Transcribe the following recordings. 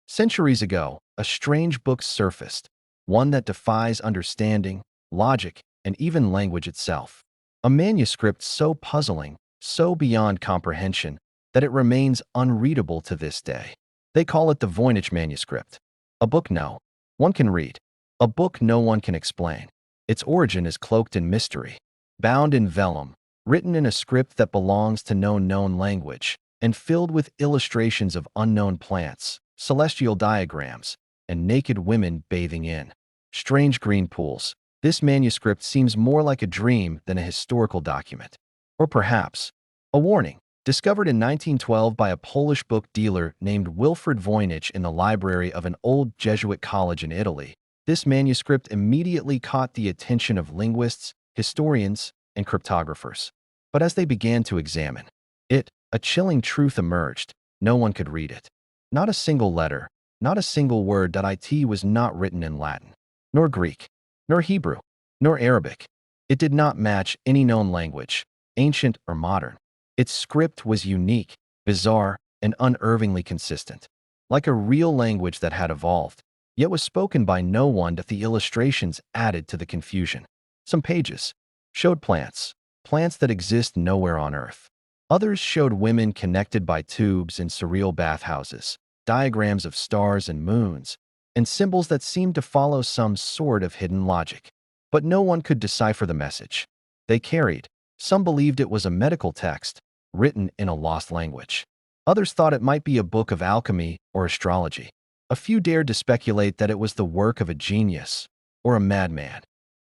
Centuries ago, a strange book surfaced, one that defies understanding, logic, and even language itself. A manuscript so puzzling, so beyond comprehension, that it remains unreadable to this day. They call it the Voynich Manuscript. A book no one can read. A book no one can explain. Its origin is cloaked in mystery. Bound in vellum, written in a script that belongs to no known language, and filled with illustrations of unknown plants, celestial diagrams, and naked women bathing in strange green pools. This manuscript seems more like a dream than a historical document. Or perhaps a warning. Discovered in 1912 by a Polish book dealer named Wilfrid Voynich in the library of an old Jesuit college in Italy, this manuscript immediately caught the attention of linguists, historians, and cryptographers. But as they began to examine it, a chilling truth emerged. No one could read it. Not a single letter, not a single word. It was not written in Latin, nor Greek, nor Hebrew, nor Arabic. It did not match any known language, ancient or modern. Its script was unique, bizarre, and unerringly consistent, like a real language that had evolved, yet was spoken by no one. The illustrations added to the confusion. Some pages showed plants that exist nowhere on Earth. Others showed women connected by tubes in surreal bathhouses, diagrams of stars and moons, and symbols that seemed to follow some sort of hidden logic. But no one could decipher the message they carried. Some believed it was a medical text, written in a lost language. Others thought it might be a book of alchemy or astrology. A few dared to speculate that it was the work of a genius or a madman.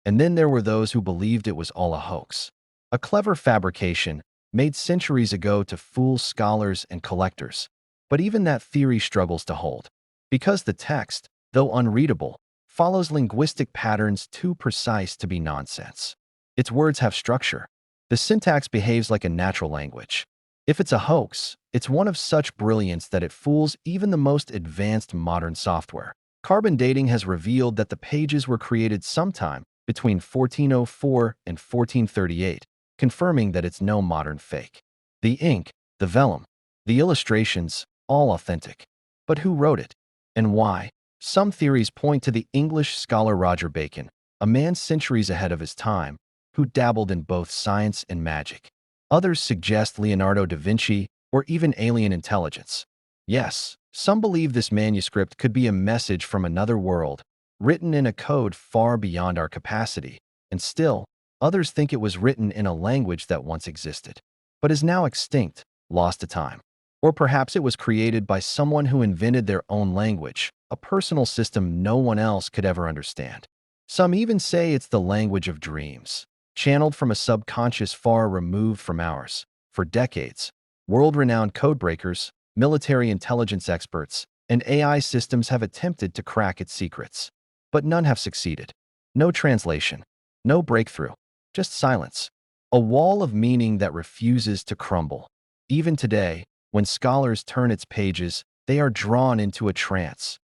And then there were those who believed it was all a hoax, a clever fabrication made centuries ago to fool scholars and collectors. But even that theory struggles to hold, because the text, though unreadable, follows linguistic patterns too precise to be nonsense. Its words have structure. The syntax behaves like a natural language. If it's a hoax, it's one of such brilliance that it fools even the most advanced modern software. Carbon dating has revealed that the pages were created sometime between 1404 and 1438, confirming that it's no modern fake. The ink, the vellum, the illustrations, all authentic. But who wrote it? And why? Some theories point to the English scholar Roger Bacon, a man centuries ahead of his time, who dabbled in both science and magic. Others suggest Leonardo da Vinci or even alien intelligence. Yes, some believe this manuscript could be a message from another world, written in a code far beyond our capacity, and still, others think it was written in a language that once existed, but is now extinct, lost to time. Or perhaps it was created by someone who invented their own language, a personal system no one else could ever understand. Some even say it's the language of dreams, channeled from a subconscious far removed from ours. For decades, world-renowned codebreakers, military intelligence experts, and AI systems have attempted to crack its secrets. But none have succeeded. No translation, no breakthrough, just silence. A wall of meaning that refuses to crumble. Even today, when scholars turn its pages, they are drawn into a trance,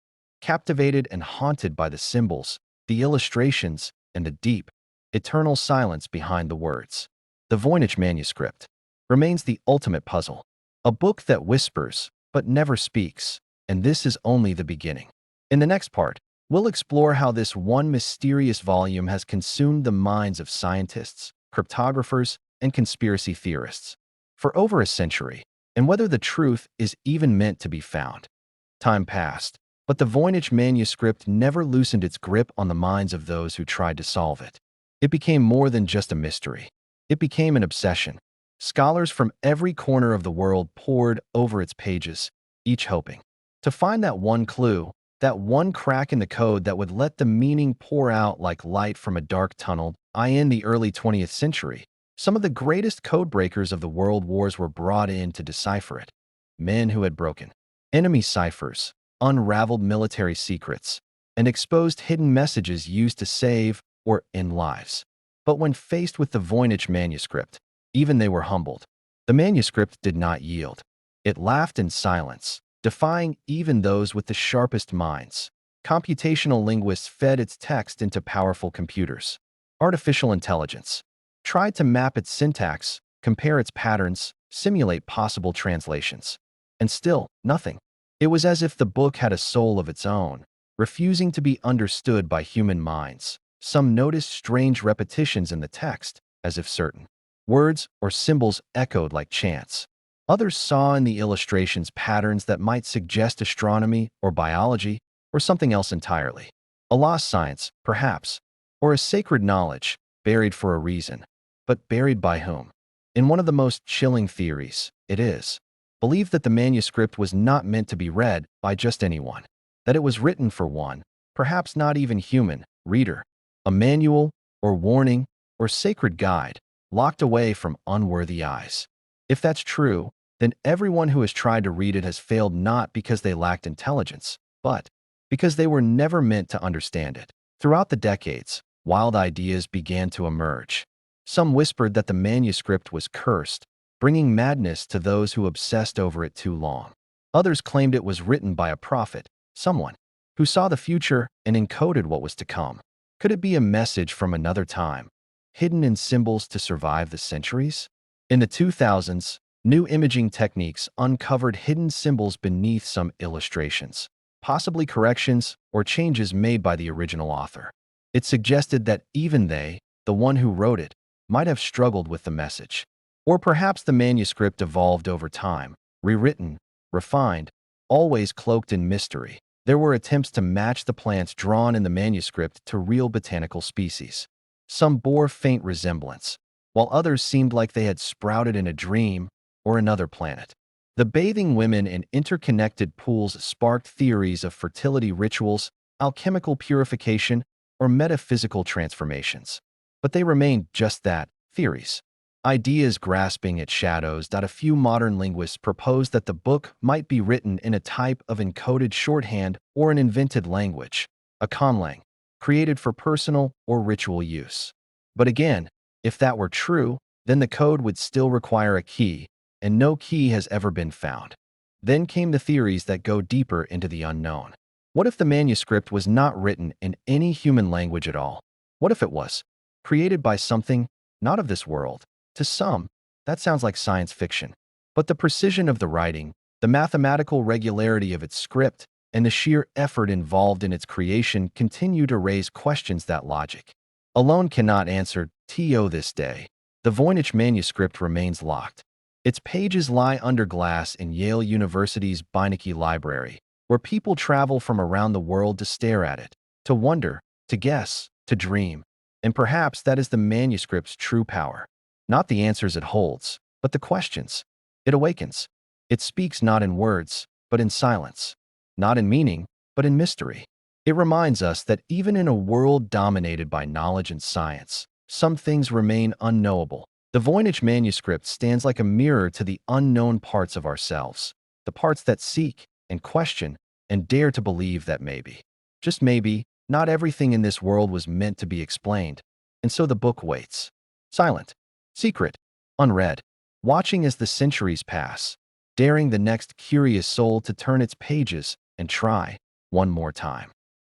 captivated and haunted by the symbols, the illustrations, and the deep, eternal silence behind the words. The Voynich Manuscript remains the ultimate puzzle, a book that whispers but never speaks, and this is only the beginning. In the next part, we'll explore how this one mysterious volume has consumed the minds of scientists, cryptographers, and conspiracy theorists for over a century, and whether the truth is even meant to be found. Time passed, but the Voynich Manuscript never loosened its grip on the minds of those who tried to solve it. It became more than just a mystery. It became an obsession. Scholars from every corner of the world pored over its pages, each hoping to find that one clue, that one crack in the code that would let the meaning pour out like light from a dark tunnel. In the early 20th century, some of the greatest code breakers of the world wars were brought in to decipher it. Men who had broken enemy ciphers, unraveled military secrets, and exposed hidden messages used to save or end lives. But when faced with the Voynich Manuscript, even they were humbled. The manuscript did not yield. It laughed in silence, defying even those with the sharpest minds. Computational linguists fed its text into powerful computers. Artificial intelligence tried to map its syntax, compare its patterns, simulate possible translations. And still, nothing. It was as if the book had a soul of its own, refusing to be understood by human minds. Some noticed strange repetitions in the text, as if certain words or symbols echoed like chants. Others saw in the illustrations patterns that might suggest astronomy or biology or something else entirely. A lost science, perhaps, or a sacred knowledge, buried for a reason. But buried by whom? In one of the most chilling theories, it is believed that the manuscript was not meant to be read by just anyone, that it was written for one, perhaps not even human, reader, a manual or warning or sacred guide locked away from unworthy eyes. If that's true, then everyone who has tried to read it has failed not because they lacked intelligence, but because they were never meant to understand it. Throughout the decades, wild ideas began to emerge. Some whispered that the manuscript was cursed, bringing madness to those who obsessed over it too long. Others claimed it was written by a prophet, someone who saw the future and encoded what was to come. Could it be a message from another time, hidden in symbols to survive the centuries? In the 2000s, new imaging techniques uncovered hidden symbols beneath some illustrations, possibly corrections or changes made by the original author. It suggested that even they, the one who wrote it, might have struggled with the message. Or perhaps the manuscript evolved over time, rewritten, refined, always cloaked in mystery. There were attempts to match the plants drawn in the manuscript to real botanical species. Some bore faint resemblance, while others seemed like they had sprouted in a dream or another planet. The bathing women in interconnected pools sparked theories of fertility rituals, alchemical purification, or metaphysical transformations. But they remained just that, theories. Ideas grasping at shadows. A few modern linguists proposed that the book might be written in a type of encoded shorthand or an invented language, a conlang, created for personal or ritual use. But again, if that were true, then the code would still require a key, and no key has ever been found. Then came the theories that go deeper into the unknown. What if the manuscript was not written in any human language at all? What if it was created by something not of this world? To some, that sounds like science fiction. But the precision of the writing, the mathematical regularity of its script, and the sheer effort involved in its creation continue to raise questions that logic alone cannot answer. To this day, the Voynich Manuscript remains locked. Its pages lie under glass in Yale University's Beinecke Library, where people travel from around the world to stare at it, to wonder, to guess, to dream. And perhaps that is the manuscript's true power. Not the answers it holds, but the questions it awakens. It speaks not in words, but in silence. Not in meaning, but in mystery. It reminds us that even in a world dominated by knowledge and science, some things remain unknowable. The Voynich Manuscript stands like a mirror to the unknown parts of ourselves, the parts that seek and question and dare to believe that maybe, just maybe, not everything in this world was meant to be explained. And so the book waits, silent, secret, unread, watching as the centuries pass, daring the next curious soul to turn its pages and try one more time.